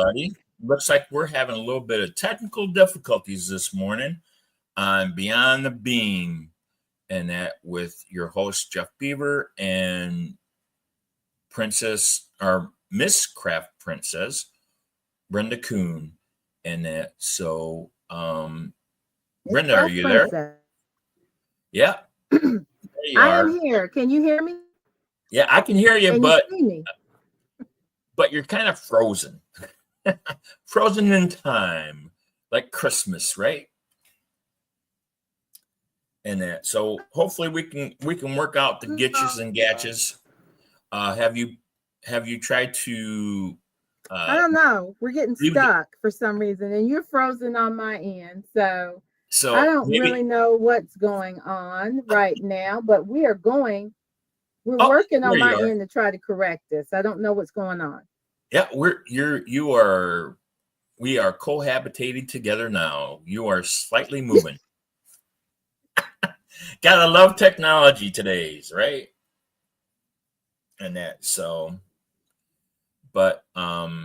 everybody. Looks like we're having a little bit of technical difficulties this morning on Beyond the Beam, and that with your host, Jeff Beever, and Princess, or Miss Craft Princess, Brenda Coons, and that. So, Brenda, are you there? Yeah. There you I am here. Can you hear me? Yeah, I can hear you, can but you see me? But you're kind of frozen. Frozen in time, like Christmas, right? And that. So hopefully we can work out the gitches and gatches. Have you tried to? I don't know. We're getting stuck for some reason, and you're frozen on my end. So I don't really know what's going on right now. But we're working on my end to try to correct this. I don't know what's going on. Yeah, we are cohabitating together now. You are slightly moving. Gotta love technology today's, right? And that, so, but okay.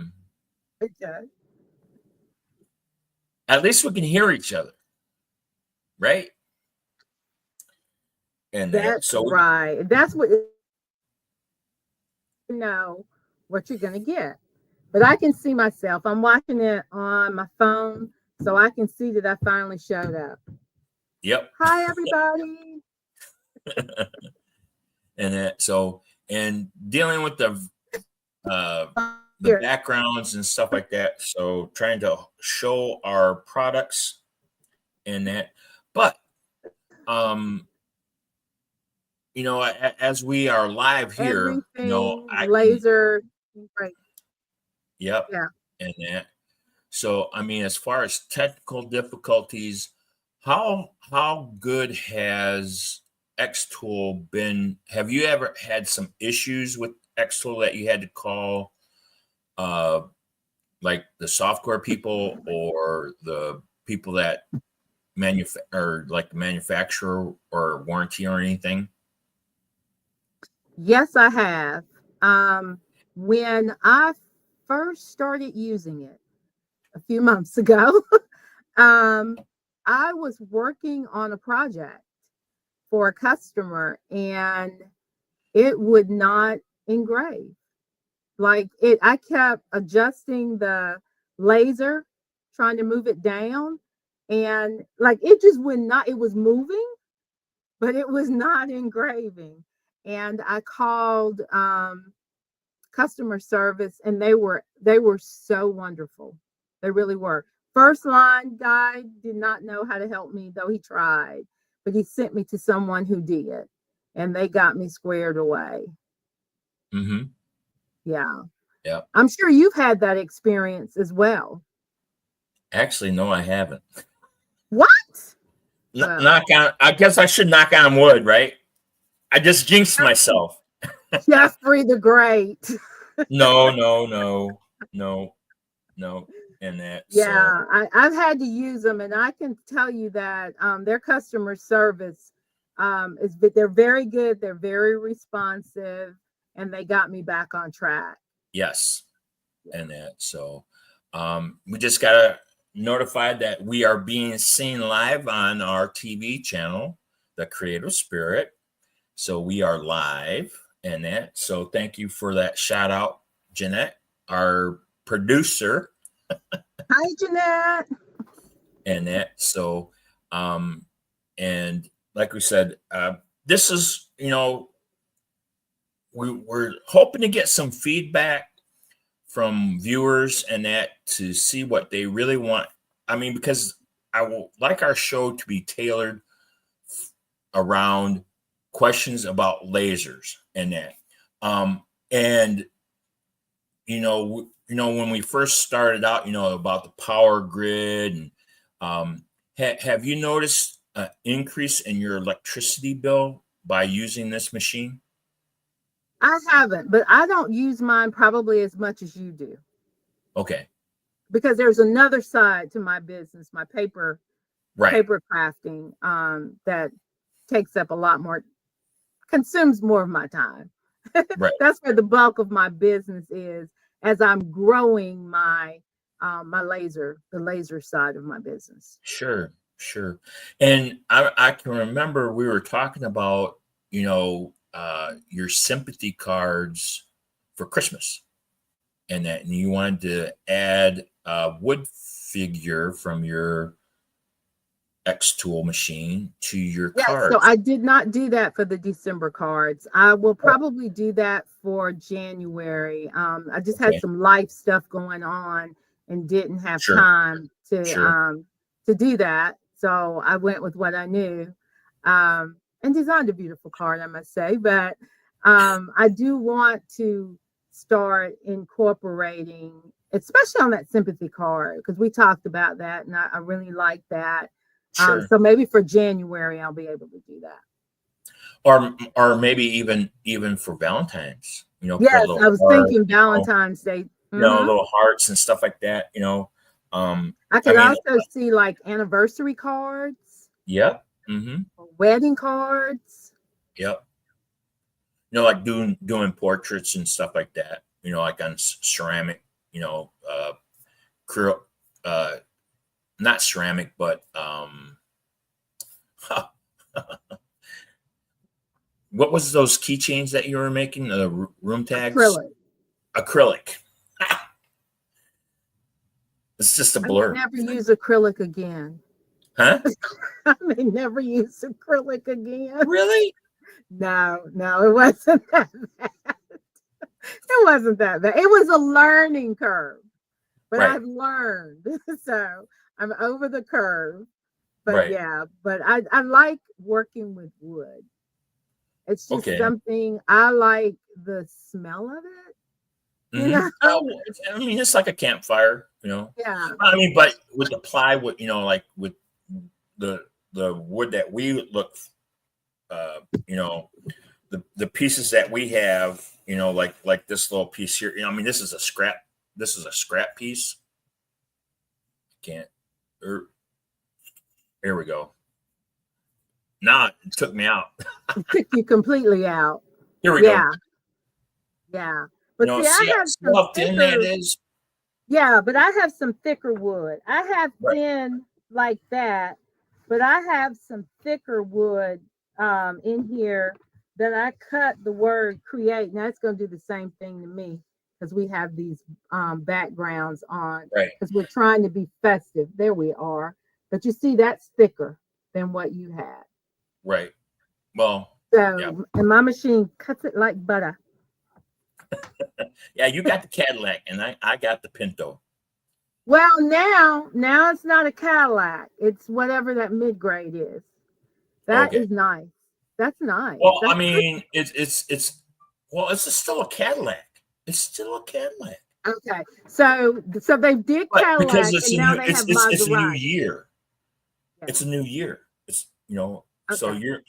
At least we can hear each other, right? And that's right. That's what you know what you're gonna get. But I can see myself. I'm watching it on my phone, so I can see that I finally showed up. Yep. Hi, everybody. And dealing with the backgrounds and stuff like that. So trying to show our products and that. But as we are live here, laser. Right. Yep. Yeah. And that. So, I mean, as far as technical difficulties, how good has X-Tool been? Have you ever had some issues with X-Tool that you had to call, like the software people or the people that like the manufacturer or warranty or anything? Yes, I have. When I first started using it a few months ago, I was working on a project for a customer and it would not engrave. I kept adjusting the laser, trying to move it down, and it just would not, it was moving, but it was not engraving. And I called customer service, and they were so wonderful. They really were. First line guy did not know how to help me, though he tried, but he sent me to someone who did, and they got me squared away. Mm-hmm. Yeah. Yeah. I'm sure you've had that experience as well. Actually, no, I haven't. What? Knock on. I guess I should knock on wood, right? I just jinxed myself. Jeffrey the Great. No. And that. Yeah, so. I've had to use them, and I can tell you that their customer service they're very good. They're very responsive, and they got me back on track. Yes, and that. So we just got notified that we are being seen live on our TV channel, The Creative Spirit. So we are live, and that. So thank you for that shout out, Jeanette, our producer. Hi, Jeanette. And that. So, and like we said, this is, we're hoping to get some feedback from viewers and that to see what they really want. I mean, because I will like our show to be tailored around questions about lasers and that. And when we first started out, about the power grid, and have you noticed an increase in your electricity bill by using this machine? I haven't, but I don't use mine probably as much as you do. Okay. Because there's another side to my business, my paper crafting, that takes up a lot more, consumes more of my time. Right. That's where the bulk of my business is, as I'm growing my the laser side of my business. Sure, sure. And I can remember we were talking about, your sympathy cards for Christmas, and that and you wanted to add a wood figure from your X tool machine to your Yes, so cards. I did not do that for the December cards. I will Oh, probably do that for January. I just had okay, some life stuff going on and didn't have sure, time sure, to do that. So I went with what I knew, and designed a beautiful card, I must say. But I do want to start incorporating, especially on that sympathy card, because we talked about that, and I really like that. sure. So maybe for January, I'll be able to do that. Or maybe even for Valentine's, put a Yes, little I was heart, thinking Valentine's Day. little hearts and stuff like that. I I could mean, also see like anniversary cards, yep, mm-hmm, or wedding cards. yep. Like doing portraits and stuff like that. Like on ceramic. Acryl, uh, not ceramic, but what was those keychains that you were making? The room tags, Acrylic. acrylic. It's just a I may blur, never use acrylic again. huh? I may never use acrylic again. Really? No, no, it wasn't that bad. It wasn't that bad. It was a learning curve, but Right, I've learned. So I'm over the curve. But right. yeah, but I like working with wood. It's just Okay. something I like the smell of it, you Mm-hmm. know? I mean, it's like a campfire. Yeah. I mean, but with the plywood, like with the wood that we look, uh, you know, the pieces that we have, like this little piece here. I mean, this is a scrap. This is a scrap piece. Can't. Er, Here we go. Now it took me out. It took you completely out. Here we go. Yeah, yeah. But see, I have See some how thin that thicker, is. yeah, but I have some thicker wood. I have Right. thin like that, but I have some thicker wood in here that I cut the word create. Now it's going to do the same thing to me because we have these backgrounds on Right. because we're trying to be festive. There we are. But you see, that's thicker than what you had. Right. Well, yeah. So, and my machine cuts it like butter. Yeah, you got the Cadillac and I got the Pinto. Well, now it's not a Cadillac. It's whatever that mid grade is. That Okay. is nice. That's nice. Well, I That's mean, it's still a Cadillac. It's still a Cadillac. okay. So they did But because Cadillac, it's and a now new they have it's a new Maserati. year. Yeah. It's a new year. It's so Okay. you're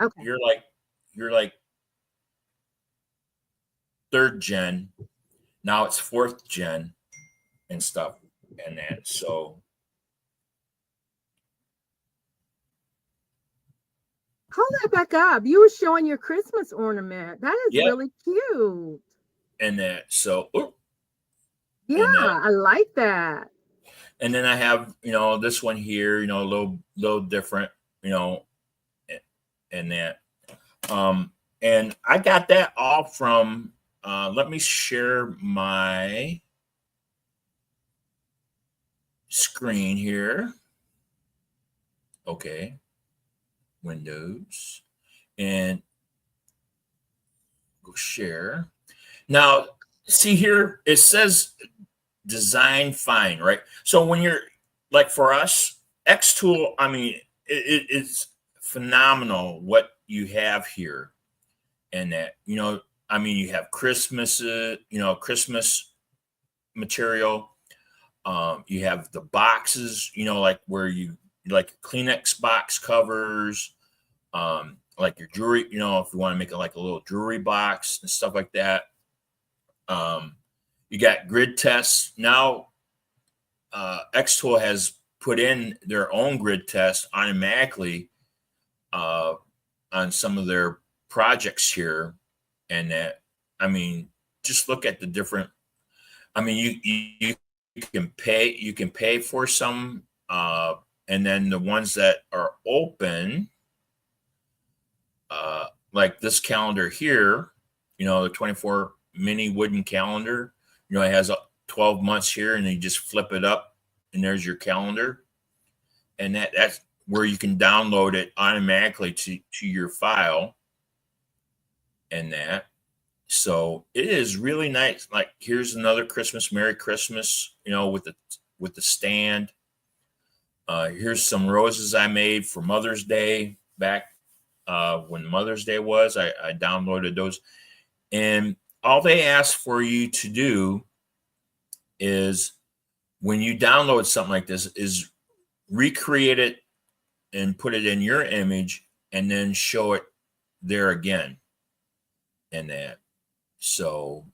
Okay. you're like third gen. Now it's fourth gen and stuff and that. So Hold that back up. You were showing your Christmas ornament. That is yeah, really cute. and that so Yeah, and that I like that. and then I have this one here, a little different, and that and I got that all from let me share my screen here. Okay, Windows, and go share. Now, see here, it says design fine, right? So when you're like for us, X Tool, I mean, it's phenomenal what you have here, and that I mean, you have Christmas, Christmas material. You have the boxes, like where you like Kleenex box covers, like your jewelry, if you want to make it like a little jewelry box and stuff like that. You got grid tests now. Xtool has put in their own grid test automatically on some of their projects here, and that I mean, just look at the different. I mean, you can pay for some, and then the ones that are open, like this calendar here, the 24 mini wooden calendar, it has 12 months here, and you just flip it up and there's your calendar. And that's where you can download it automatically to your file and that. So it is really nice. Like, here's another Christmas, Merry Christmas, with the stand. Here's some roses I made for Mother's Day back when Mother's Day was. I downloaded those. And all they ask for you to do is, when you download something like this, is recreate it and put it in your image and then show it there again. And that. So,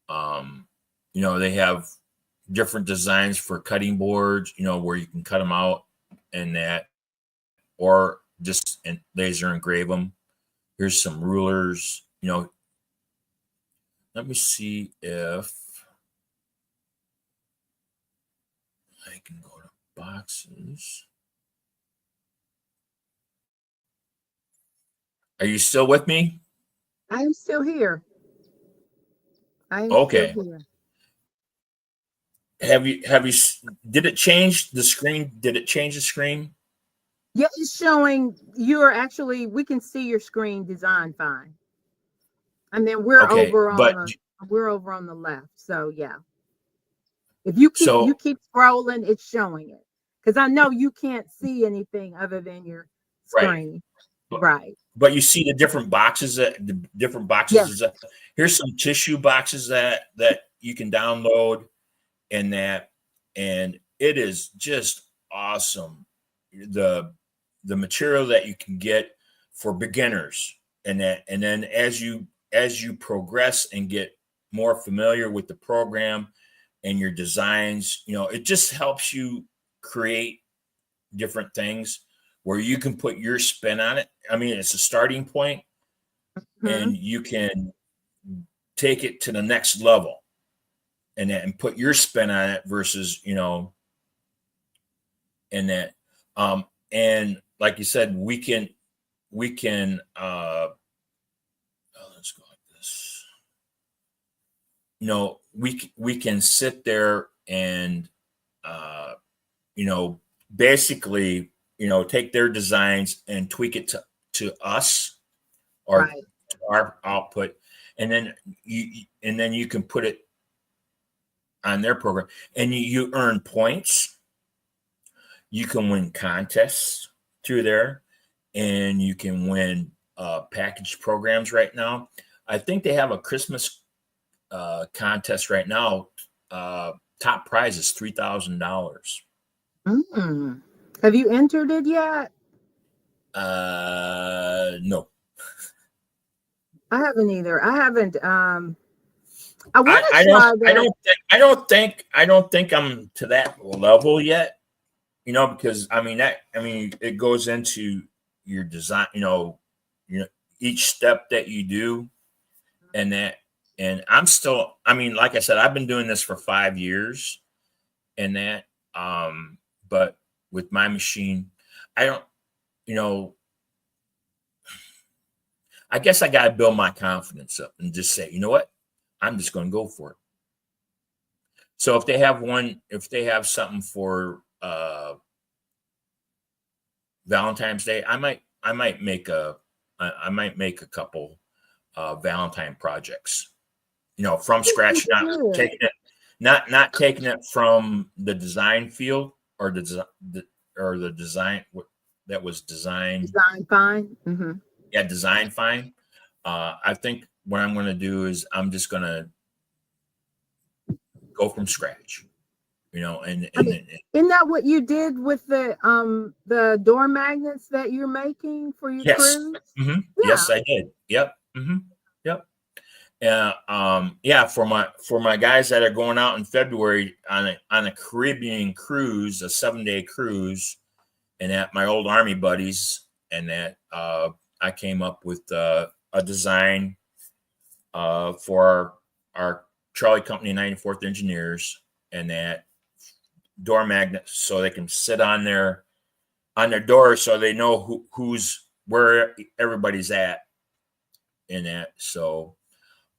they have different designs for cutting boards, where you can cut them out and that, or just laser engrave them. Here's some rulers, let me see if I can go to boxes. Are you still with me? I am still here. Okay. Still here. Have you did it change the screen? Did it change the screen? Yeah, it's showing we can see your screen design fine. And then we're over on the left. So yeah. If you keep scrolling, it's showing it. Because I know you can't see anything other than your screen. Right. But you see the different boxes Yes. Here's some tissue boxes that you can download and that, and it is just awesome. The material that you can get for beginners and that, and then as you progress and get more familiar with the program and your designs, it just helps you create different things where you can put your spin on it. I mean, it's a starting point, and you can take it to the next level and put your spin on it versus, and that. And like you said, we can let's go like this. We can sit there and, basically, take their designs and tweak it to us or to our output. And then you can put it on their program and you earn points. You can win contests through there, and you can win package programs right now. I think they have a Christmas contest right now. Top prize is $3,000. Have you entered it yet? No. I haven't either. I haven't. I don't think I'm to that level yet. Because it goes into your design. Each step that you do, and that. And I'm still. Like I said, I've been doing this for 5 years, and that. But with my machine, I don't. I guess I got to build my confidence up and just say, you know what, I'm just going to go for it. So if they have something for Valentine's Day, I might make a couple Valentine projects, from scratch, not taking it from the design field or the design that was designed. Design fine. Mm-hmm. Yeah, design fine. I think what I'm going to do is I'm just going to go from scratch, and isn't that what you did with the door magnets that you're making for your cruise? Mm-hmm. Yeah. Yes, I did. Yep. Mm-hmm. Yep. For my guys that are going out in February on a Caribbean cruise, a 7-day cruise, and at my old Army buddies, and that I came up with a design for our Charlie Company 94th Engineers, and that door magnets so they can sit on their door so they know who's where everybody's at in that. So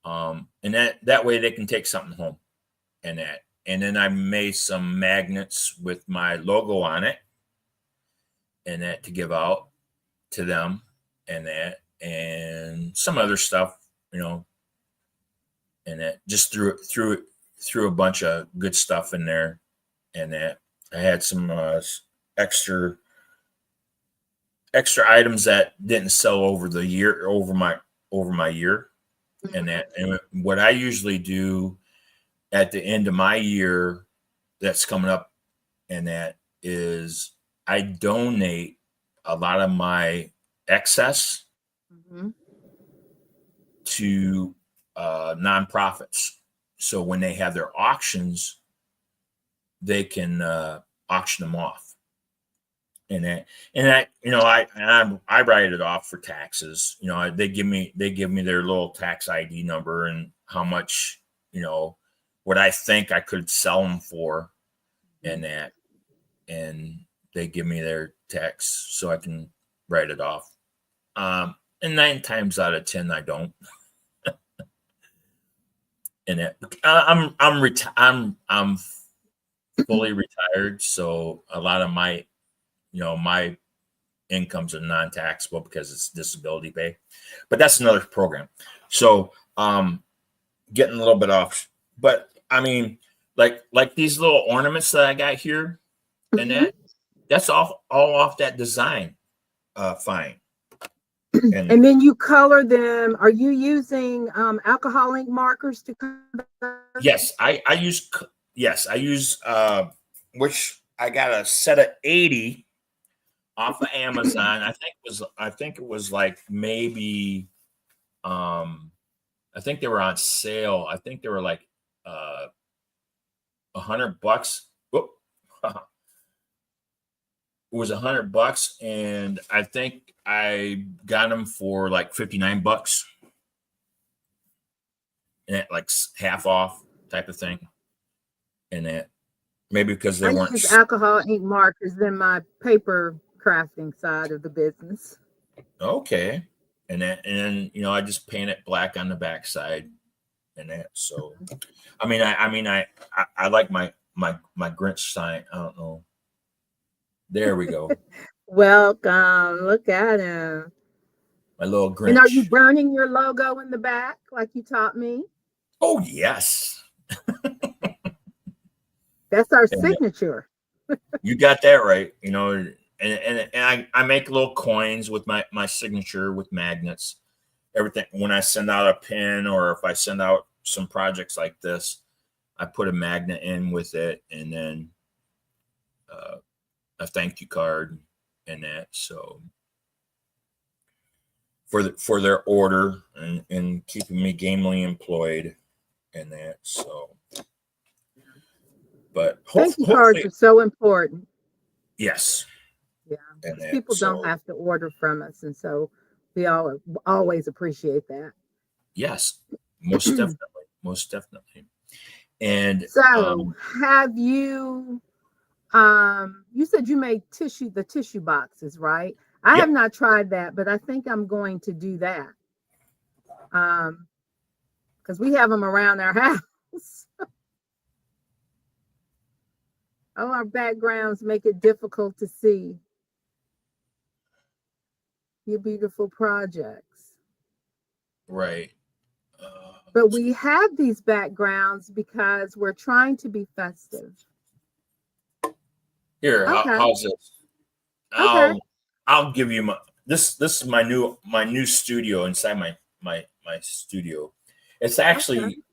and that way they can take something home and that. And then I made some magnets with my logo on it and that to give out to them and that, and some other stuff, and that just threw a bunch of good stuff in there and that. I had some extra items that didn't sell over the year, over my year and that. And what I usually do at the end of my year that's coming up and that is I donate a lot of my excess to nonprofits. So when they have their auctions, they can auction them off. And I write it off for taxes. They give me their little tax ID number and how much, what I think I could sell them for and that. And they give me their tax so I can write it off. And 9 times out of 10, I don't. And that I'm fully retired, so a lot of my my incomes are non-taxable because it's disability pay. But that's another program. So getting a little bit off. But I mean, like these little ornaments that I got here and that's all off that design fine. And then you color them. Are you using alcohol ink markers to color? Yes, I use which I got a set of 80 off of Amazon. I think it was like maybe I think they were on sale. I think they were like $100. Whoop. It was $100, and I think I got them for like $59, and that like half off type of thing. And that maybe because they weren't. I use alcohol ink markers in my paper crafting side of the business. Okay, and then I just paint it black on the backside, and that. So, I like my Grinch sign. I don't know. There we go. Welcome. Look at him. My little Grinch. And are you burning your logo in the back like you taught me? Oh, yes. That's our signature. You got that right. And I make little coins with my signature with magnets. Everything. When I send out a pin or if I send out some projects like this, I put a magnet in with it and then a thank you card and that. So for their order and keeping me gamely employed and that. So, but thank you cards are so important. Yes. Yeah. People don't have to order from us, and so we always appreciate that. Yes, most definitely, most definitely. And so, have you? You said you made the tissue boxes, right? I have not tried that, but I think I'm going to do that. Because we have them around our house. Oh, our backgrounds make it difficult to see your beautiful projects. Right. But we have these backgrounds because we're trying to be festive. Here, okay. How's this? I'll give you this is my new studio inside my studio. It's actually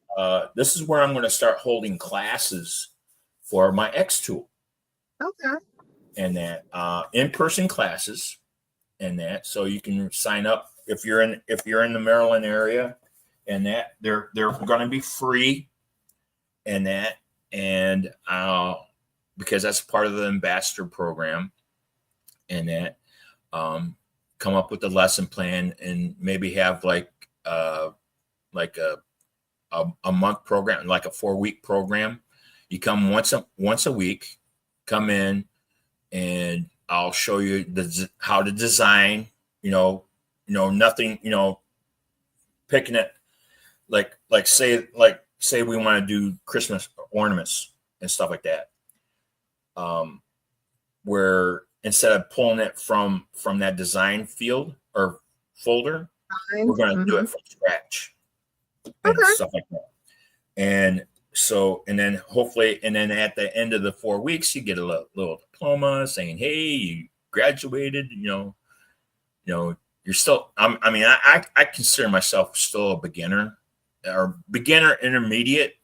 this is where I'm going to start holding classes for my X tool. Okay. And that in-person classes and that, so you can sign up if you're in the Maryland area, and that they're going to be free and that, and because that's part of the ambassador program and that, come up with a lesson plan and maybe have like a month program, like a 4-week program. You come once a week come in and I'll show you how to design, nothing, picking it like say we want to do Christmas ornaments and stuff like that. Where instead of pulling it from that design field or folder, we're going to do it from scratch and stuff like that. And so, and then hopefully, and then at the end of the 4 weeks, you get a little diploma saying, "Hey, you graduated." You're still. I consider myself still a beginner or beginner intermediate.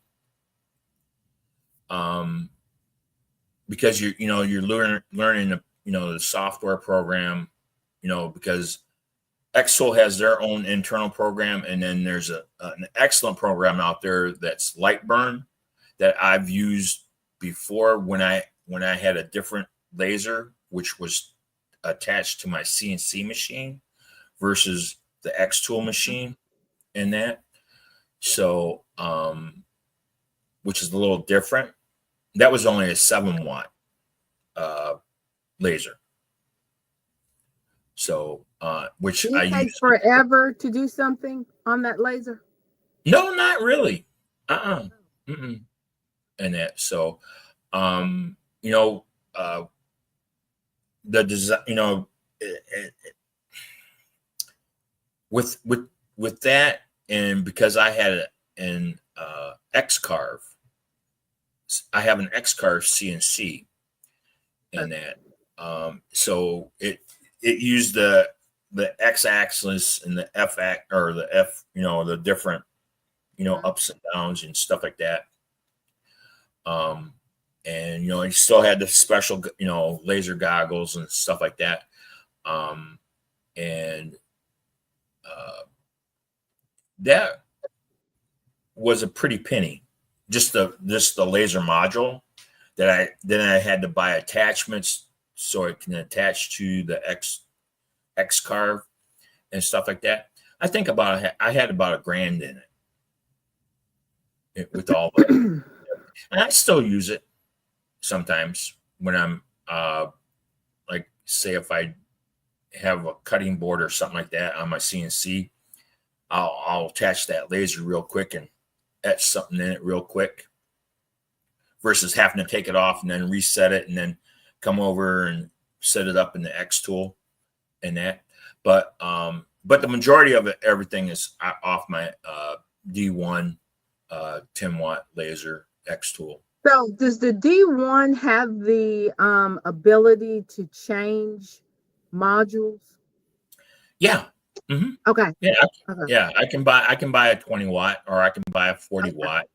Because you're learning the software program, because Xtool has their own internal program, and then there's an excellent program out there that's Lightburn that I've used before when I had a different laser which was attached to my CNC machine versus the Xtool machine and that. So which is a little different. That was only a 7-watt laser. So, which I use forever to do something on that laser. No, not really. And that. So, the design, with that, and because I had an X-Carve. I have an X-Carve CNC in that. So it used the X-axis and the F the different, ups and downs and stuff like that. And you still had the special, laser goggles and stuff like that. And that was a pretty penny. Just the laser module that I had to buy attachments so it can attach to the X-Carve and stuff like that. I think I had about $1,000 in it with all of it. And I still use it sometimes when I'm like, say if I have a cutting board or something like that on my CNC, I'll attach that laser real quick and etch something in it real quick versus having to take it off and then reset it and then come over and set it up in the Xtool and that. But the majority of it, everything is off my D1 10-watt laser Xtool. So does the D1 have the ability to change modules? Yeah. Mm-hmm. Okay. Yeah. Okay. Yeah. I can buy a 20-watt or I can buy a 40-watt,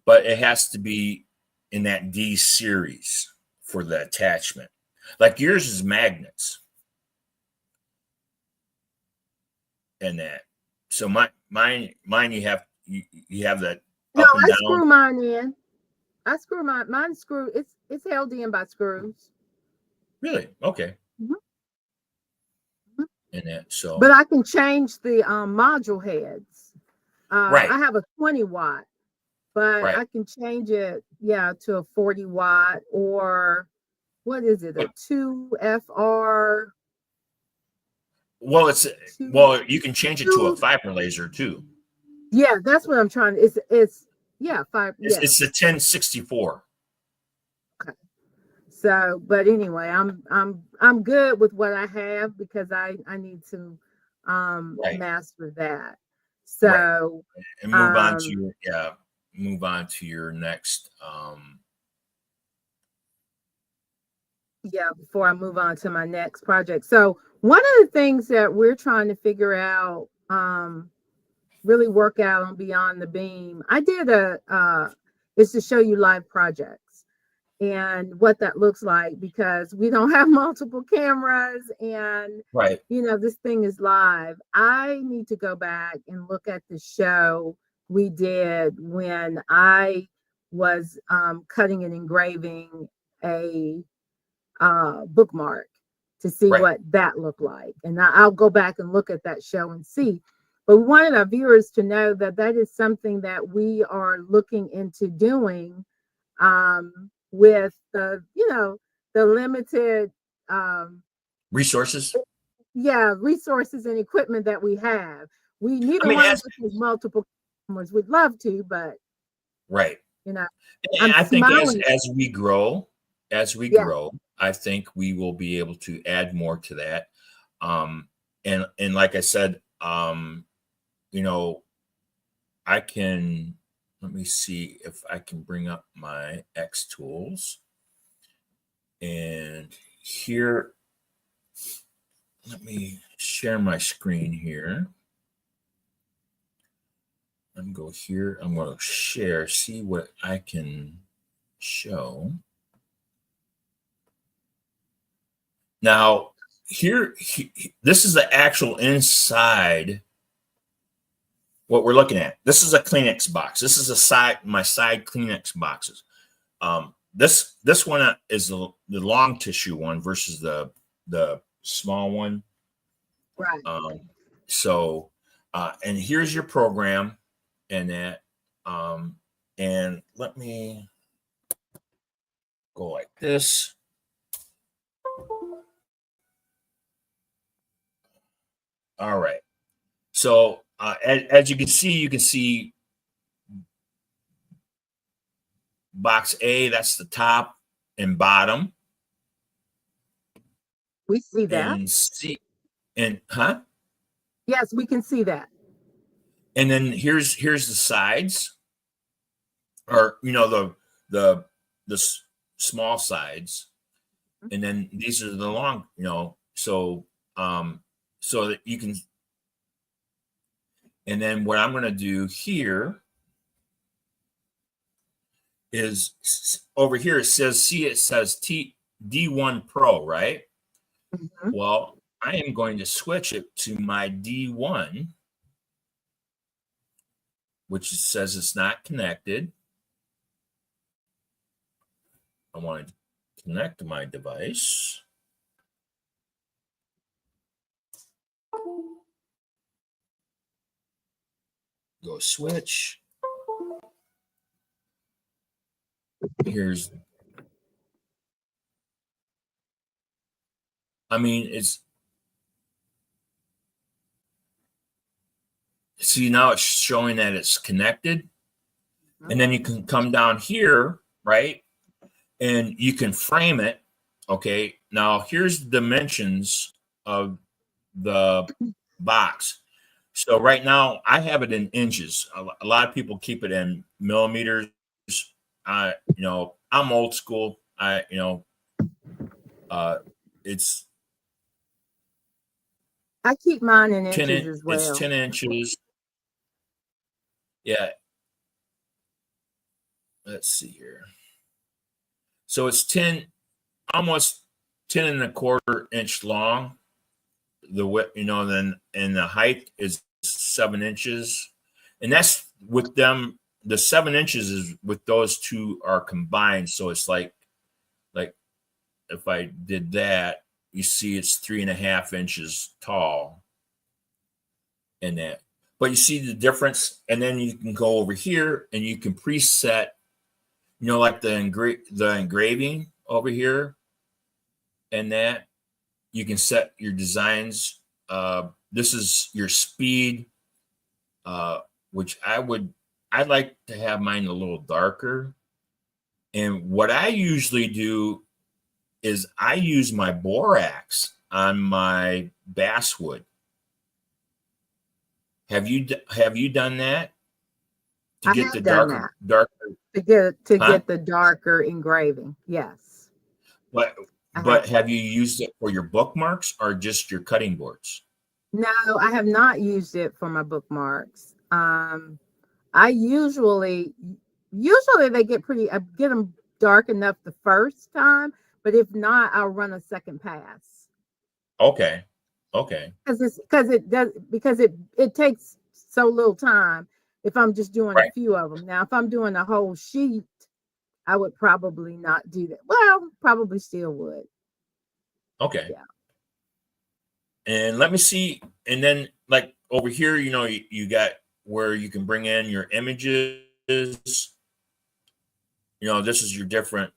but it has to be in that D series for the attachment. Like yours is magnets. And that. So mine you have that. No, I screw mine in. I screw mine screw. It's held in by screws. Really? Okay. Mm-hmm. And that, so. But I can change the module heads. Right. I have a 20-watt, but I can change it, to a 40-watt or what is it? A 2FR. Well, you can change it to a fiber laser too. Yeah, that's what I'm trying to. It's fiber. It's the 1064. Okay. So, but anyway, I'm good with what I have because I need to master that. So and move on to your next before I move on to my next project. So one of the things that we're trying to figure out, really work out on Beyond the Beam, I did is to show you live projects and what that looks like, because we don't have multiple cameras and this thing is live. I need to go back and look at the show we did when I was cutting and engraving a bookmark to see what that looked like. And I'll go back and look at that show and see. But we wanted our viewers to know that that is something that we are looking into doing with the, the limited, resources. resources and equipment that we have. We I neither mean, one of us has multiple customers. We'd love to, but right. you know, And I'm I think smiling. as we grow, Yeah, I think we will be able to add more to that. And like I said, you know, I can, let me see if I can bring up my X tools. And here, let me share my screen here. I'm going to go here. I'm going to share, see what I can show. Now, this is the actual inside what we're looking at. This is a Kleenex box. This is my side Kleenex boxes. This one is the long tissue one versus the small one. right. So, and here's your program and that. And let me go like this. All right. So as you can see box A, that's the top and bottom. We see that. And C, Yes, we can see that. and then here's the sides, or the small sides, and then these are the long, so that you can. And then what I'm going to do here is over here, it says D1 Pro, right? Mhm. Well, I am going to switch it to my D1, which says it's not connected. I want to connect to my device. Go switch. Here's, I mean, see, now it's showing that it's connected. And then you can come down here, right? And you can frame it. Okay. Now here's the dimensions of the box. So right now I have it in inches. A lot of people keep it in millimeters. I'm old school. It's I keep mine in 10 inches as it's well. 10 inches. Yeah. Let's see here. So it's 10, almost 10 and a quarter inch long. The width, then, and the height is 7 inches. And that's with them. The 7 inches is with those two are combined. So it's like if I did that, you see it's 3.5 inches tall in that. But you see the difference, and then you can go over here and you can preset, like the engraving over here, and that you can set your designs. This is your speed, which I'd like to have mine a little darker. And what I usually do is I use my borax on my basswood. Have you done that to I get the have done that darker? to Huh? get the darker engraving. Yes. But have you used it for your bookmarks or just your cutting boards? No, I have not used it for my bookmarks. I usually they get I get them dark enough the first time, but if not, I'll run a second pass. Okay. Because it takes so little time if I'm just doing a Right. few of them. Now, if I'm doing a whole sheet, I would probably not do that. Well, probably still would. Okay. Yeah. And let me see. And then like over here, you got where you can bring in your images. This is your different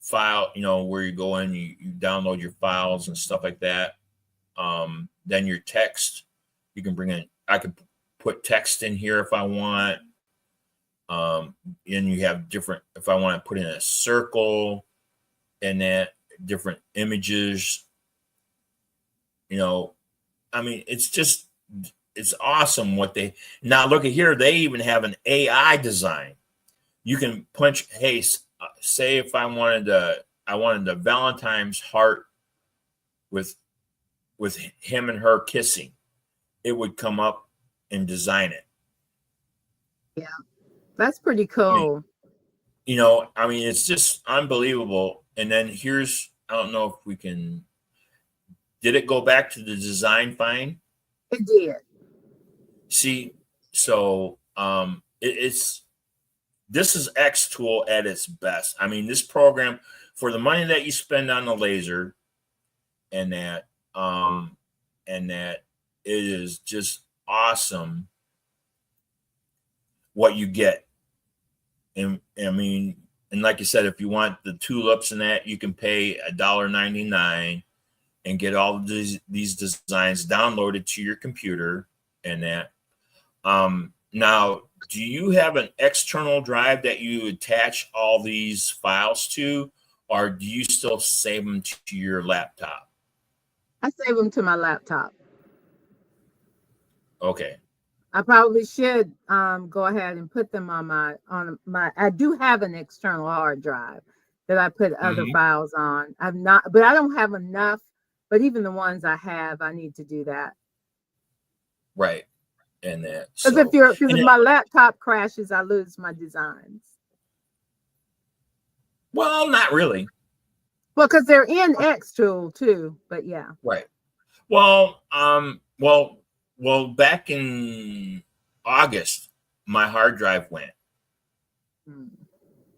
file, where you go in, you download your files and stuff like that. Then your text, you can bring in, I can put text in here if I want. And you have different, if I want to put in a circle and that different images, it's awesome what they, now look at here. They even have an AI design. You can punch, hey, say if I wanted the Valentine's heart with him and her kissing, it would come up and design it. Yeah, that's pretty cool. It's just unbelievable. And then here's, I don't know if we can, did it go back to the design fine? It did. See, so this is Xtool at its best. This program, for the money that you spend on the laser and that it is just awesome what you get. And like you said, if you want the tulips and that, you can pay $1.99 and get all of these designs downloaded to your computer and that. Now, do you have an external drive that you attach all these files to, or do you still save them to your laptop? I save them to my laptop. Okay. I probably should go ahead and put them on my. I do have an external hard drive that I put other files on. I've not, but I don't have enough. But even the ones I have, I need to do that. Right. And that. Because if my laptop crashes, I lose my designs. Well, not really. Well, because they're in Xtool too. But yeah. Right. Well, back in August, my hard drive went.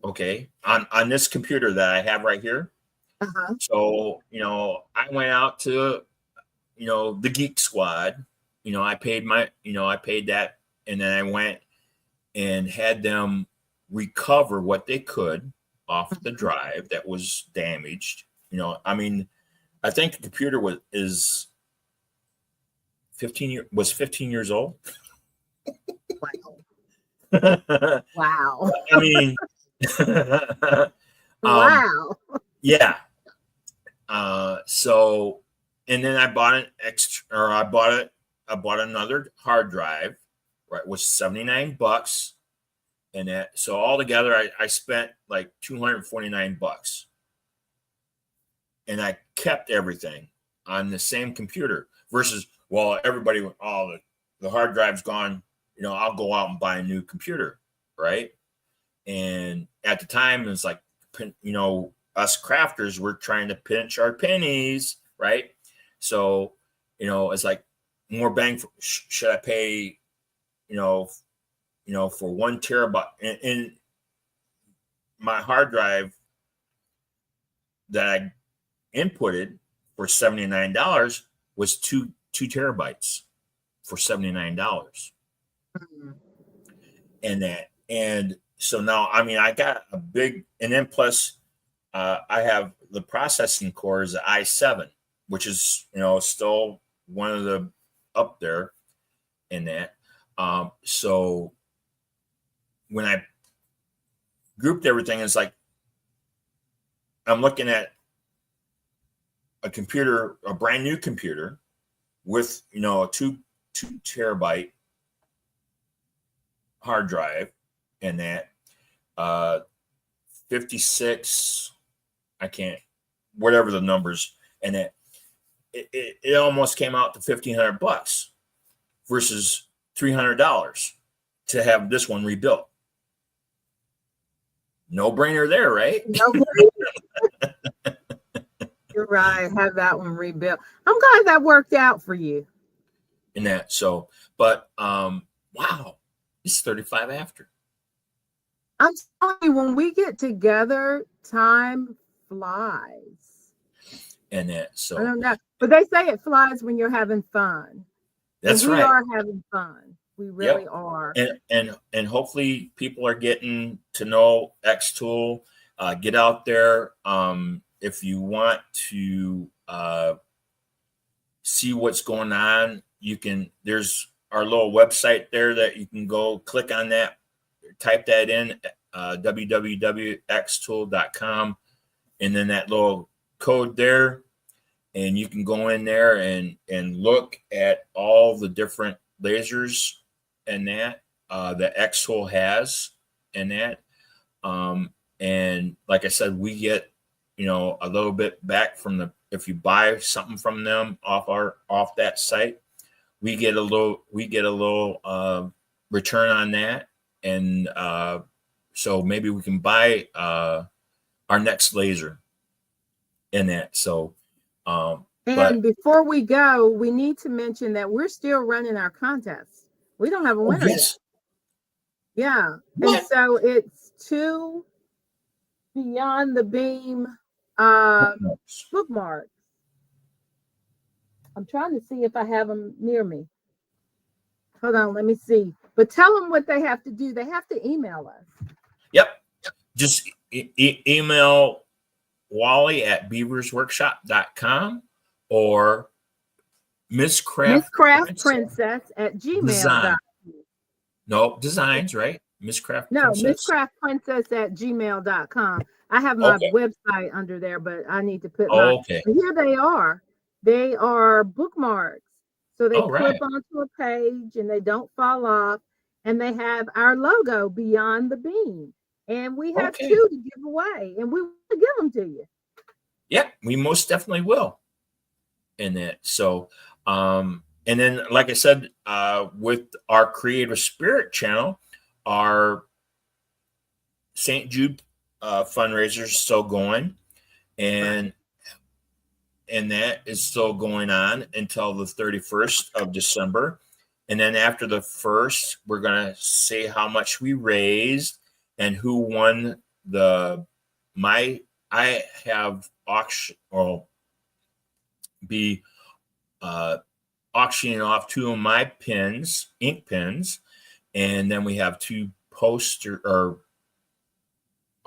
Okay, on this computer that I have right here. So I went out to the Geek Squad. I paid that, and then I went and had them recover what they could off the drive that was damaged. I think the computer was 15 years old. Wow. Wow. Wow. Yeah. So, and then I bought I bought another hard drive, right, was $79. And that, so altogether I spent like $249. And I kept everything on the same computer versus, well, everybody, the hard drive's gone, I'll go out and buy a new computer, right? And at the time, it's like, us crafters were trying to pinch our pennies, right? So, it's like more bang for, should I pay, for 1 terabyte? And my hard drive that I inputted for $79 was two terabytes for $79. And so now, I got a big, and then plus I have the processing core is the i7, which is, still one of the up there in that. So when I grouped everything, it's like, I'm looking at a computer, a brand new computer with, a 2 terabyte hard drive and that 56, I can't, whatever the numbers, and it almost came out to $1,500 versus $300 to have this one rebuilt. No brainer there, right? No brainer. You're right. Have that one rebuilt. I'm glad that worked out for you. In that, so, but wow, it's 35 after. I'm telling you, when we get together, time flies. And that, so I don't know, but they say it flies when you're having fun. That's and we right. are having fun. We really are. And hopefully people are getting to know Xtool. get out there. If you want to see what's going on, there's our little website there that you can go click on that, type that in, www.xtool.com, and then that little code there, and you can go in there and look at all the different lasers and that X-Tool has and that. And like I said, we get, a little bit back from if you buy something from them off that site, we get a little return on that. And so maybe we can buy our next laser in that. So, and before we go, we need to mention that we're still running our contest. We don't have a winner yet. Yeah. What? And so it's 2 Beyond the Beam bookmarks. I'm trying to see if I have them near me. Hold on, let me see. But tell them what they have to do. They have to email us. Yep. Just email Wally at beaversworkshop.com or Miss Craft Princess at gmail.com. No, designs, right? Miss Craft Princess. No, Miss Craft Princess at gmail.com. I have my website under there, but I need to put here they are. They are bookmarks. So they clip onto a page and they don't fall off. And they have our logo Beyond the Beam. And we have 2 to give away. And we want to give them to you. Yeah, we most definitely will. In that. So, and then, like I said, with our Creative Spirit channel, our St. Jude fundraiser is still going. And that is still going on until the 31st of December. And then after the 1st, we're going to say how much we raised and who won I have auction or be auctioning off 2 of my pens, ink pens. And then we have 2 poster or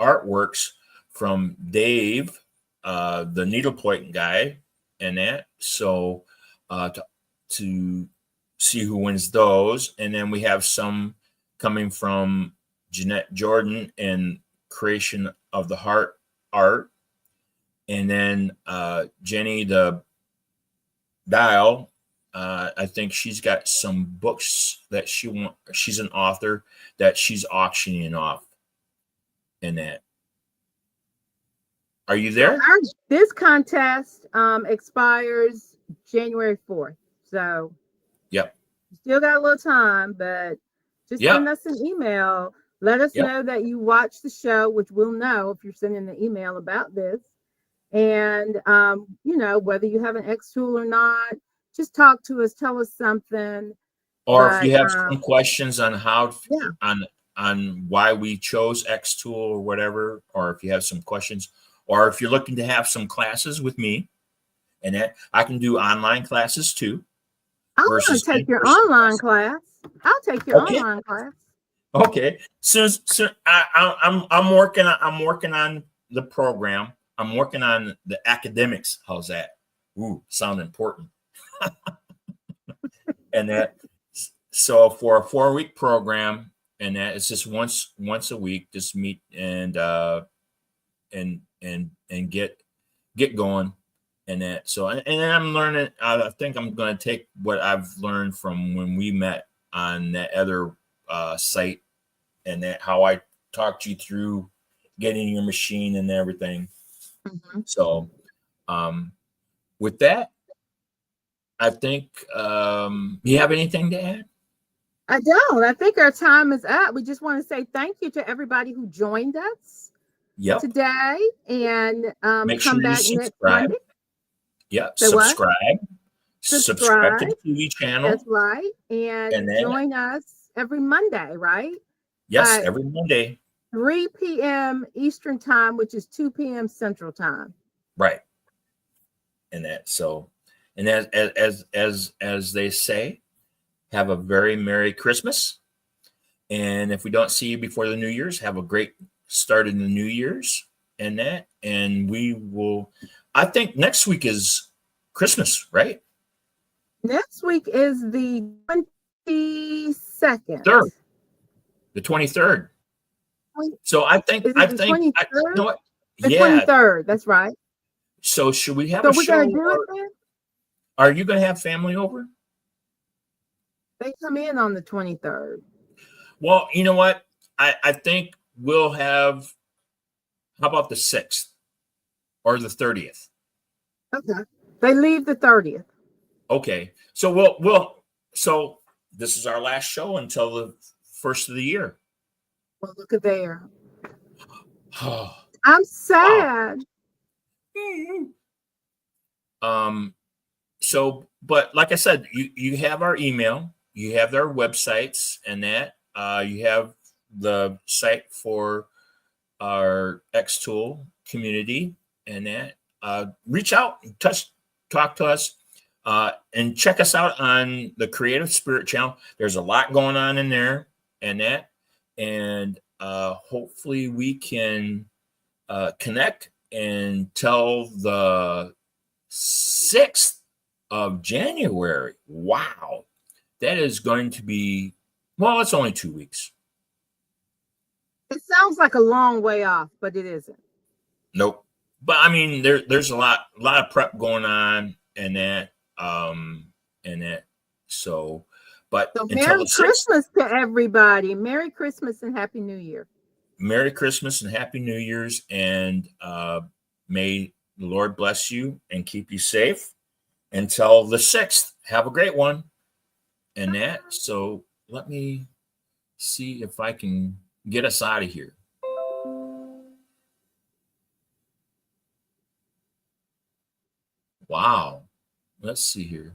artworks from Dave, the needlepoint guy, and that. So to see who wins those. And then we have some coming from Jeanette Jordan and Creation of the Heart art. And then Jenny the Dial, I think she's got some books that she's an author that she's auctioning off in that. Are you there? This contest expires January 4th. So still got a little time, but just send us an email. Let us know that you watched the show, which we'll know if you're sending the email about this. And, whether you have an X-Tool or not, just talk to us, tell us something. Or if you have some questions on how, on why we chose X-Tool or whatever, or if you have some questions, or if you're looking to have some classes with me, and that I can do online classes too. I'm going to take your online class. I'll take your online class. Okay. So I'm working on the program. I'm working on the academics. How's that? Ooh, sound important. And that, so for a 4-week program, and that it's just once a week, just meet and get going. And that, so, and then I'm learning, I think I'm going to take what I've learned from when we met on that other site, and that how I talked you through getting your machine and everything. Mm-hmm. So with that, I think you have anything to add? I don't. I think our time is up. We just want to say thank you to everybody who joined us today, and make come sure back you next Monday. Yeah, subscribe to the TV channel. That's right. And then, join us every Monday, right? Yes, every Monday. 3 p.m. Eastern time, which is 2 p.m. Central time. Right. And that, so, and as they say, have a very Merry Christmas. And if we don't see you before the New Year's, have a great start in the New Year's. and that, and we will. I think next week is Christmas, right? Next week is the 22nd. Third, the 23rd. So I think Is it the you 23rd? know what? The Yeah. 23rd. That's right. So should we have So a we're show? gonna do it then. Are you going to have family over? They come in on the 23rd. Well, you know what? I think we'll have. How about the 6th or the 30th? Okay. They leave the 30th. Okay. So we'll so this is our last show until the first of the year. Well, look at there. Oh. I'm sad. So, but like I said, you have our email, you have their websites, and that you have the site for our X Tool community, and that reach out, talk to us, and check us out on the Creative Spirit channel. There's a lot going on in there, and that, and hopefully we can connect and tell the 6th of January. Wow. That is going to be, well, it's only 2 weeks. It sounds like a long way off, but it isn't. Nope. But I mean, there's a lot of prep going on and that. So, but So until Merry the 6th, Christmas to everybody. Merry Christmas and Happy New Year. Merry Christmas and Happy New Year's, and may the Lord bless you and keep you safe until the 6th. Have a great one. And that, so let me see if I can get us out of here. Wow. Let's see here.